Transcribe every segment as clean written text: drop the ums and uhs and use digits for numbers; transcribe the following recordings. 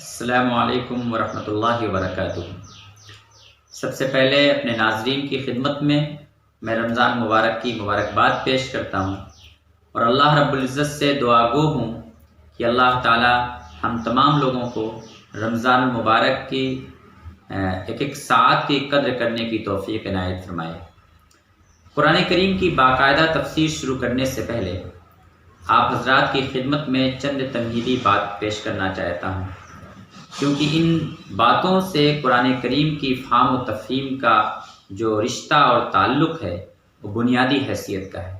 السلام علیکم ورحمۃ اللہ وبرکاتہ۔ سب سے پہلے اپنے ناظرین کی خدمت میں رمضان مبارک کی مبارکباد پیش کرتا ہوں اور اللہ رب العزت سے دعا گو ہوں کہ اللہ تعالی ہم تمام لوگوں کو رمضان المبارک کی ایک ایک ساعت کی قدر کرنے کی توفیق عنایت فرمائے۔ قرآن کریم کی باقاعدہ تفسیر شروع کرنے سے پہلے آپ حضرات کی خدمت میں چند تمہیدی بات پیش کرنا چاہتا ہوں، کیونکہ ان باتوں سے قرآن کریم کی فہم و تفہیم کا جو رشتہ اور تعلق ہے وہ بنیادی حیثیت کا ہے۔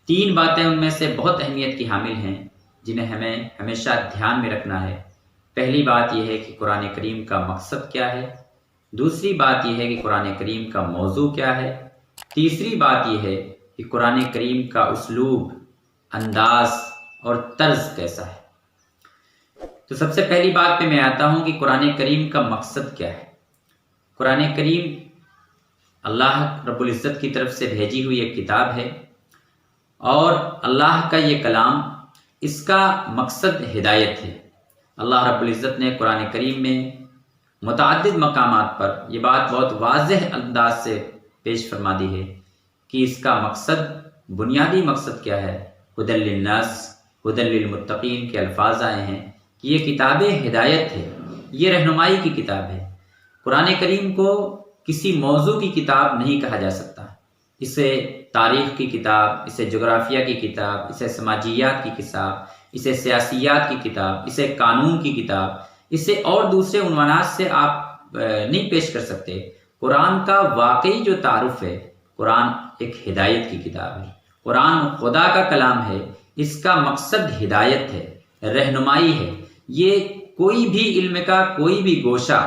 تین باتیں ان میں سے بہت اہمیت کی حامل ہیں جنہیں ہمیں ہمیشہ دھیان میں رکھنا ہے۔ پہلی بات یہ ہے کہ قرآن کریم کا مقصد کیا ہے، دوسری بات یہ ہے کہ قرآن کریم کا موضوع کیا ہے، تیسری بات یہ ہے کہ قرآن کریم کا اسلوب، انداز اور طرز کیسا ہے۔ تو سب سے پہلی بات پہ میں آتا ہوں کہ قرآن کریم کا مقصد کیا ہے۔ قرآن کریم اللہ رب العزت کی طرف سے بھیجی ہوئی ایک کتاب ہے اور اللہ کا یہ کلام، اس کا مقصد ہدایت ہے۔ اللہ رب العزت نے قرآن کریم میں متعدد مقامات پر یہ بات بہت واضح انداز سے پیش فرما دی ہے کہ اس کا مقصد، بنیادی مقصد کیا ہے۔ ہدی للناس ہدی للمتقین کے الفاظ آئے ہیں کہ یہ کتاب ہدایت ہے، یہ رہنمائی کی کتاب ہے۔ قرآن کریم کو کسی موضوع کی کتاب نہیں کہا جا سکتا، اسے تاریخ کی کتاب، اسے جغرافیہ کی کتاب، اسے سماجیات کی کتاب، اسے سیاسیات کی کتاب، اسے قانون کی کتاب، اسے اور دوسرے عنوانات سے آپ نہیں پیش کر سکتے۔ قرآن کا واقعی جو تعارف ہے، قرآن ایک ہدایت کی کتاب ہے، قرآن خدا کا کلام ہے، اس کا مقصد ہدایت ہے، رہنمائی ہے۔ یہ کوئی بھی علم کا کوئی بھی گوشہ،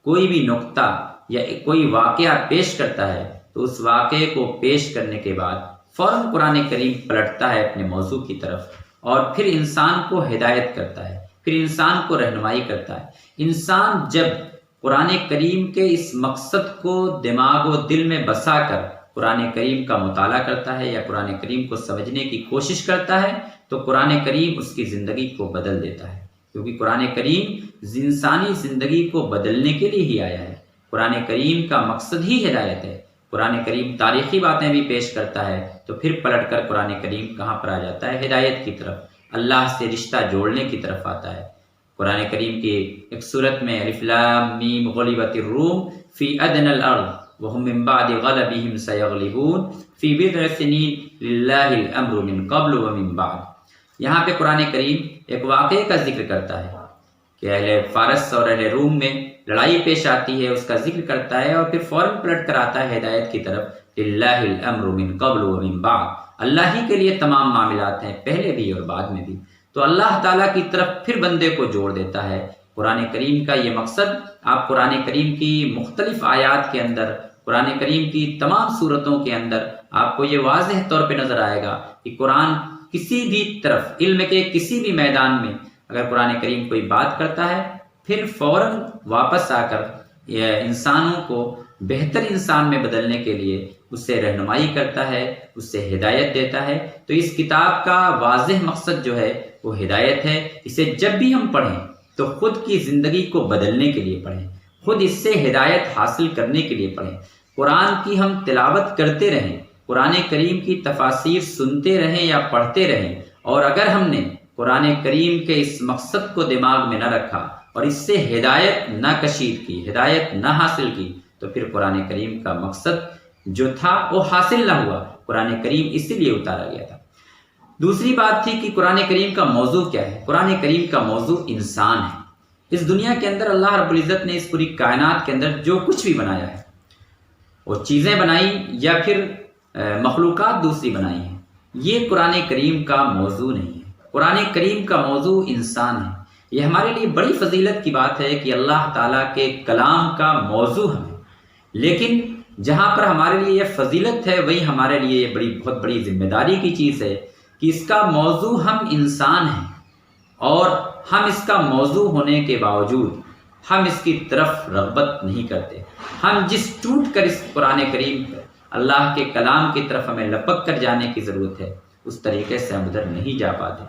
کوئی بھی نقطہ یا کوئی واقعہ پیش کرتا ہے تو اس واقعے کو پیش کرنے کے بعد فوراً قرآن کریم پلٹتا ہے اپنے موضوع کی طرف اور پھر انسان کو ہدایت کرتا ہے، پھر انسان کو رہنمائی کرتا ہے۔ انسان جب قرآن کریم کے اس مقصد کو دماغ و دل میں بسا کر قرآن کریم کا مطالعہ کرتا ہے یا قرآن کریم کو سمجھنے کی کوشش کرتا ہے تو قرآن کریم اس کی زندگی کو بدل دیتا ہے، کیونکہ قرآن کریم انسانی زندگی کو بدلنے کے لیے ہی آیا ہے۔ قرآن کریم کا مقصد ہی ہدایت ہے۔ قرآن کریم تاریخی باتیں بھی پیش کرتا ہے تو پھر پلٹ کر قرآن کریم کہاں پر آ جاتا ہے؟ ہدایت کی طرف، اللہ سے رشتہ جوڑنے کی طرف آتا ہے۔ قرآن کریم کی ایک سورت میں الف لام میم غلبت الروم فی ادنی الارض وهم من بعد غلبهم سيغلبون في بضع سنين لله الامر من قبل ومن بعد۔ یہاں پہ قرآن کریم ایک واقعے کا ذکر کرتا ہے کہ اہل فارس اور اہل روم میں لڑائی پیش آتی ہے، اس کا ذکر کرتا ہے اور پھر فوراً پلٹ کر آتا ہے ہدایت کی طرف۔ للہ الامر من قبل ومن بعد، اللہ ہی کے لیے تمام معاملات ہیں، پہلے بھی اور بعد میں بھی۔ تو اللہ تعالیٰ کی طرف پھر بندے کو جوڑ دیتا ہے۔ قرآن کریم کا یہ مقصد آپ قرآن کریم کی مختلف آیات کے اندر، قرآن کریم کی تمام صورتوں کے اندر آپ کو یہ واضح طور پہ نظر آئے گا کہ قرآن کسی بھی طرف، علم کے کسی بھی میدان میں اگر قرآن کریم کوئی بات کرتا ہے پھر فوراً واپس آ کر انسانوں کو بہتر انسان میں بدلنے کے لیے اس سے رہنمائی کرتا ہے، اس سے ہدایت دیتا ہے۔ تو اس کتاب کا واضح مقصد جو ہے وہ ہدایت ہے۔ اسے جب بھی ہم پڑھیں تو خود کی زندگی کو بدلنے کے لیے پڑھیں، خود اس سے ہدایت حاصل کرنے کے لیے پڑھیں۔ قرآن کی ہم تلاوت کرتے رہیں، قرآن کریم کی تفاسیر سنتے رہیں یا پڑھتے رہیں، اور اگر ہم نے قرآن کریم کے اس مقصد کو دماغ میں نہ رکھا اور اس سے ہدایت نہ کشید کی، ہدایت نہ حاصل کی، تو پھر قرآن کریم کا مقصد جو تھا وہ حاصل نہ ہوا۔ قرآن کریم اسی لیے اتارا گیا تھا۔ دوسری بات تھی کہ قرآن کریم کا موضوع کیا ہے۔ قرآن کریم کا موضوع انسان ہے۔ اس دنیا کے اندر اللہ رب العزت نے اس پوری کائنات کے اندر جو کچھ بھی بنایا ہے، وہ چیزیں بنائی یا پھر مخلوقات دوسری بنائی ہیں، یہ قرآن کریم کا موضوع نہیں ہے۔ قرآن کریم کا موضوع انسان ہے۔ یہ ہمارے لیے بڑی فضیلت کی بات ہے کہ اللہ تعالیٰ کے کلام کا موضوع ہے، لیکن جہاں پر ہمارے لیے یہ فضیلت ہے وہی ہمارے لیے یہ بہت بڑی ذمہ داری کی چیز ہے کہ اس کا موضوع ہم انسان ہیں، اور ہم اس کا موضوع ہونے کے باوجود ہم اس کی طرف رغبت نہیں کرتے۔ ہم جس ٹوٹ کر اس قرآن کریم اللہ کے کلام کی طرف ہمیں لپک کر جانے کی ضرورت ہے، اس طریقے سے ہم ادھر نہیں جا پاتے۔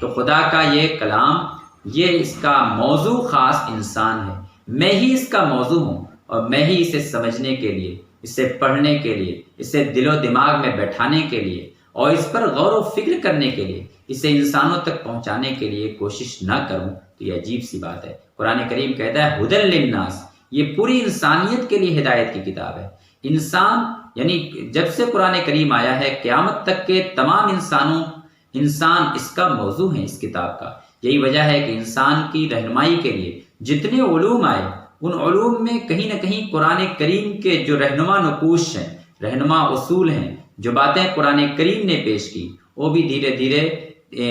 تو خدا کا یہ کلام یہ اس کا موضوع خاص انسان ہے، میں ہی اس کا موضوع ہوں، اور میں ہی اسے سمجھنے کے لیے، اسے پڑھنے کے لیے، اسے دل و دماغ میں بیٹھانے کے لیے اور اس پر غور و فکر کرنے کے لیے، اسے انسانوں تک پہنچانے کے لیے کوشش نہ کروں تو یہ عجیب سی بات ہے۔ قرآن کریم کہتا ہے ہدی للناس، یہ پوری انسانیت کے لیے ہدایت کی کتاب ہے۔ انسان یعنی جب سے قرآن کریم آیا ہے قیامت تک کے تمام انسان اس کا موضوع ہے، اس کتاب کا۔ یہی وجہ ہے کہ انسان کی رہنمائی کے لیے جتنے علوم آئے ان علوم میں کہیں نہ کہیں قرآن کریم کے جو رہنما نقوش ہیں، رہنما اصول ہیں، جو باتیں قرآن کریم نے پیش کی، وہ بھی دھیرے دھیرے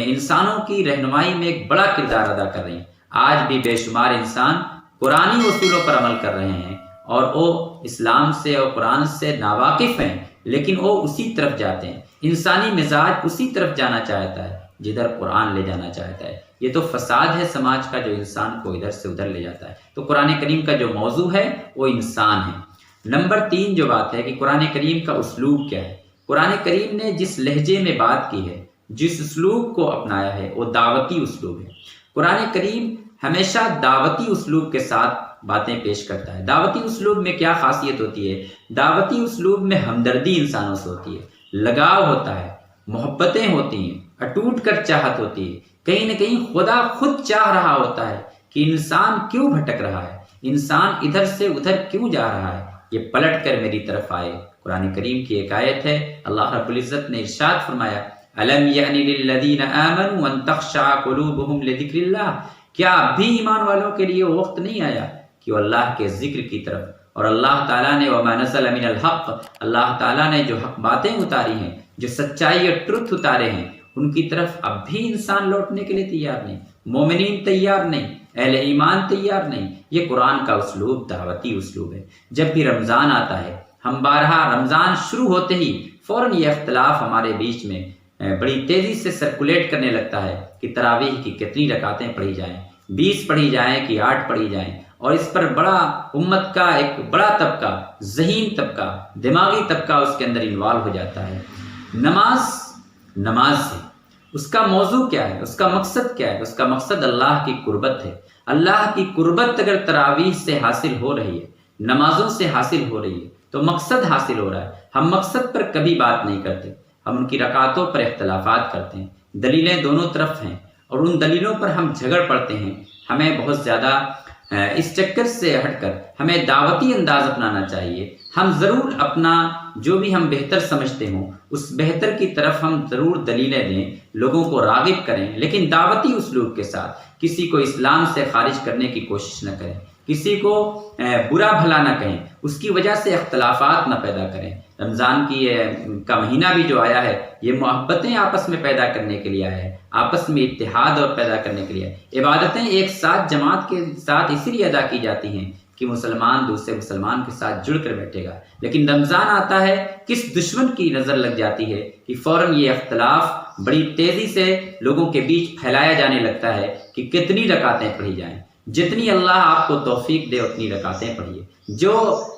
انسانوں کی رہنمائی میں ایک بڑا کردار ادا کر رہی ہیں۔ آج بھی بے شمار انسان قرآنی اصولوں پر عمل کر رہے ہیں اور وہ اسلام سے اور قرآن سے ناواقف ہیں، لیکن وہ اسی طرف جاتے ہیں۔ انسانی مزاج اسی طرف جانا چاہتا ہے جدھر قرآن لے جانا چاہتا ہے۔ یہ تو فساد ہے سماج کا جو انسان کو ادھر سے ادھر لے جاتا ہے۔ تو قرآن کریم کا جو موضوع ہے وہ انسان ہے۔ نمبر 3 جو بات ہے کہ قرآن کریم کا اسلوب کیا ہے۔ قرآن کریم نے جس لہجے میں بات کی ہے، جس اسلوب کو اپنایا ہے، وہ دعوتی اسلوب ہے۔ قرآن کریم ہمیشہ دعوتی اسلوب کے ساتھ باتیں پیش کرتا ہے۔ دعوتی اسلوب میں کیا خاصیت ہوتی ہے؟ دعوتی اسلوب میں ہمدردی انسانوں سے ہوتی ہے، لگاؤ ہوتا ہے، محبتیں ہوتی ہیں، اٹوٹ کر چاہت ہوتی ہے۔ کہیں نہ کہیں خدا خود چاہ رہا ہوتا ہے کہ انسان کیوں بھٹک رہا ہے، انسان ادھر سے ادھر کیوں جا رہا ہے، یہ پلٹ کر میری طرف آئے۔ قرآن کریم کی ایک آیت ہے، اللہ رب العزت نے ارشاد فرمایا الم یعن للذین آمنوا ان تخشع قلوبهم لذکر اللہ، کیا اب بھی ایمان والوں کے لیے وہ وقت نہیں آیا کہ وہ اللہ کے ذکر کی طرف، اور اللہ تعالیٰ نے وما نزل من الحق، اللہ تعالیٰ نے جو حق باتیں اتاری ہیں، جو سچائی اور ٹروتھ اتارے ہیں، ان کی طرف اب بھی انسان لوٹنے کے لیے تیار نہیں، مومنین تیار نہیں، اہل ایمان تیار نہیں۔ یہ قرآن کا اسلوب دعوتی اسلوب ہے۔ جب بھی رمضان آتا ہے، ہم بارہا رمضان شروع ہوتے ہی فوراً یہ اختلاف ہمارے بیچ میں بڑی تیزی سے سرکولیٹ کرنے لگتا ہے کہ تراویح کی کتنی رکعتیں پڑھی جائیں، 20 پڑھی جائیں کہ 8 پڑھی جائیں، اور اس پر بڑا امت کا ایک بڑا طبقہ، ذہین طبقہ، دماغی طبقہ اس کے اندر انوالو ہو جاتا ہے۔ نماز سے اس کا موضوع کیا ہے، اس کا مقصد کیا ہے؟ اس کا مقصد اللہ کی قربت ہے۔ اللہ کی قربت اگر تراویح سے حاصل ہو رہی ہے، نمازوں سے حاصل ہو رہی ہے، تو مقصد حاصل ہو رہا ہے۔ ہم مقصد پر کبھی بات نہیں کرتے، ہم ان کی رکعتوں پر اختلافات کرتے ہیں، دلیلیں دونوں طرف ہیں اور ان دلیلوں پر ہم جھگڑ پڑتے ہیں۔ ہمیں بہت زیادہ اس چکر سے ہٹ کر ہمیں دعوتی انداز اپنانا چاہیے۔ ہم ضرور اپنا جو بھی ہم بہتر سمجھتے ہوں اس بہتر کی طرف ہم ضرور دلیلیں دیں، لوگوں کو راغب کریں، لیکن دعوتی اسلوب کے ساتھ۔ کسی کو اسلام سے خارج کرنے کی کوشش نہ کریں، کسی کو برا بھلا نہ کہیں، اس کی وجہ سے اختلافات نہ پیدا کریں۔ رمضان کا مہینہ بھی جو آیا ہے یہ محبتیں آپس میں پیدا کرنے کے لیے آیا ہے، آپس میں اتحاد اور پیدا کرنے کے لیے۔ عبادتیں ایک ساتھ جماعت کے ساتھ اسی لیے ادا کی جاتی ہیں کہ مسلمان دوسرے مسلمان کے ساتھ جڑ کر بیٹھے گا، لیکن رمضان آتا ہے کس دشمن کی نظر لگ جاتی ہے کہ فوراً یہ اختلاف بڑی تیزی سے لوگوں کے بیچ پھیلایا جانے لگتا ہے کہ کتنی رکعتیں پڑھی جائیں۔ جتنی اللہ آپ کو توفیق دے اتنی رکعتیں پڑھیے،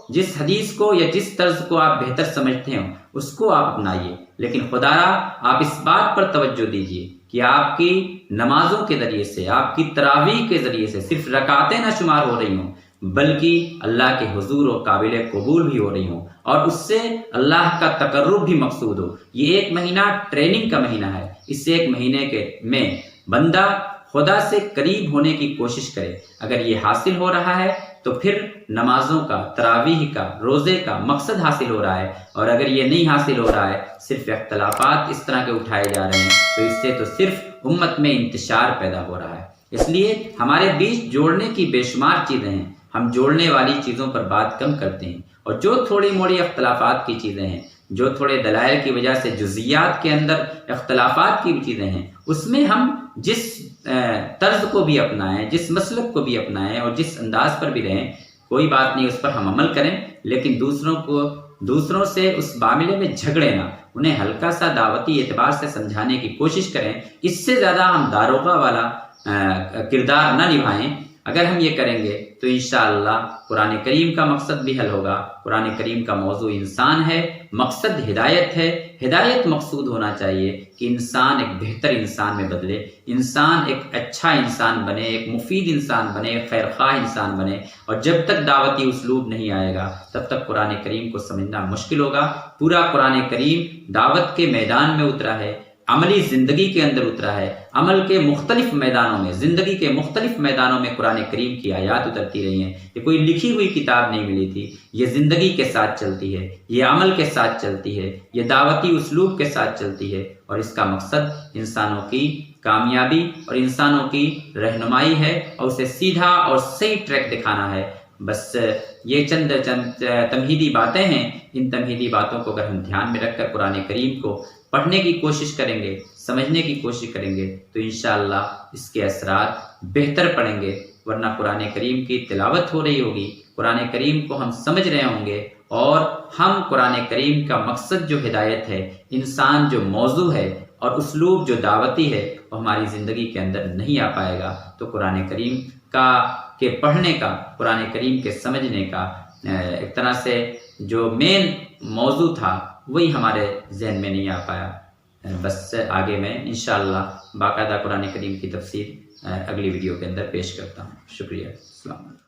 جس حدیث کو یا جس طرز کو آپ بہتر سمجھتے ہو اس کو آپ اپنائیے، لیکن خدارا آپ اس بات پر توجہ دیجیے کہ آپ کی نمازوں کے ذریعے سے، آپ کی تراویح کے ذریعے سے صرف رکعتیں نہ شمار ہو رہی ہوں بلکہ اللہ کے حضور و قابل قبول بھی ہو رہی ہوں، اور اس سے اللہ کا تقرب بھی مقصود ہو۔ یہ ایک مہینہ ٹریننگ کا مہینہ ہے، اس ایک مہینے میں بندہ خدا سے قریب ہونے کی کوشش کرے۔ اگر یہ حاصل ہو رہا ہے تو پھر نمازوں کا، تراویح کا، روزے کا مقصد حاصل ہو رہا ہے، اور اگر یہ نہیں حاصل ہو رہا ہے، صرف اختلافات اس طرح کے اٹھائے جا رہے ہیں، تو اس سے تو صرف امت میں انتشار پیدا ہو رہا ہے۔ اس لیے ہمارے بیچ جوڑنے کی بے شمار چیزیں ہیں، ہم جوڑنے والی چیزوں پر بات کم کرتے ہیں، اور جو تھوڑی موڑی اختلافات کی چیزیں ہیں، جو تھوڑے دلائل کی وجہ سے جزیات کے اندر اختلافات کی چیزیں ہیں، اس میں ہم جس طرز کو بھی اپنائیں، جس مسلک کو بھی اپنائیں اور جس انداز پر بھی رہیں، کوئی بات نہیں، اس پر ہم عمل کریں، لیکن دوسروں سے اس معاملے میں جھگڑے نہ، انہیں ہلکا سا دعوتی اعتبار سے سمجھانے کی کوشش کریں۔ اس سے زیادہ ہم داروغہ والا کردار نہ نبھائیں، اگر ہم یہ کریں گے تو انشاءاللہ قرآن کریم کا مقصد بھی حل ہوگا۔ قرآن کریم کا موضوع انسان ہے، مقصد ہدایت ہے۔ ہدایت مقصود ہونا چاہیے کہ انسان ایک بہتر انسان میں بدلے، انسان ایک اچھا انسان بنے، ایک مفید انسان بنے، ایک خیر خواہ انسان بنے۔ اور جب تک دعوتی اسلوب نہیں آئے گا تب تک قرآن کریم کو سمجھنا مشکل ہوگا۔ پورا قرآن کریم دعوت کے میدان میں اترا ہے، عملی زندگی کے اندر اترا ہے، عمل کے مختلف میدانوں میں، زندگی کے مختلف میدانوں میں قرآن کریم کی آیات اترتی رہی ہیں۔ یہ کوئی لکھی ہوئی کتاب نہیں ملی تھی، یہ زندگی کے ساتھ چلتی ہے، یہ عمل کے ساتھ چلتی ہے، یہ دعوتی اسلوب کے ساتھ چلتی ہے، اور اس کا مقصد انسانوں کی کامیابی اور انسانوں کی رہنمائی ہے، اور اسے سیدھا اور صحیح ٹریک دکھانا ہے۔ بس یہ چند تمہیدی باتیں ہیں۔ ان تمہیدی باتوں کو اگر ہم دھیان میں رکھ کر قرآن کریم کو پڑھنے کی کوشش کریں گے، سمجھنے کی کوشش کریں گے تو انشاءاللہ اس کے اثرات بہتر پڑیں گے۔ ورنہ قرآن کریم کی تلاوت ہو رہی ہوگی، قرآن کریم کو ہم سمجھ رہے ہوں گے، اور ہم قرآن کریم کا مقصد جو ہدایت ہے، انسان جو موضوع ہے اور اسلوب جو دعوتی ہے، وہ ہماری زندگی کے اندر نہیں آ پائے گا۔ تو قرآن کریم کے پڑھنے کا، قرآن کریم کے سمجھنے کا ایک طرح سے جو مین موضوع تھا وہی ہمارے ذہن میں نہیں آ پایا۔ بس آگے میں انشاءاللہ باقاعدہ قرآن کریم کی تفسیر اگلی ویڈیو کے اندر پیش کرتا ہوں۔ شکریہ، السلام علیکم۔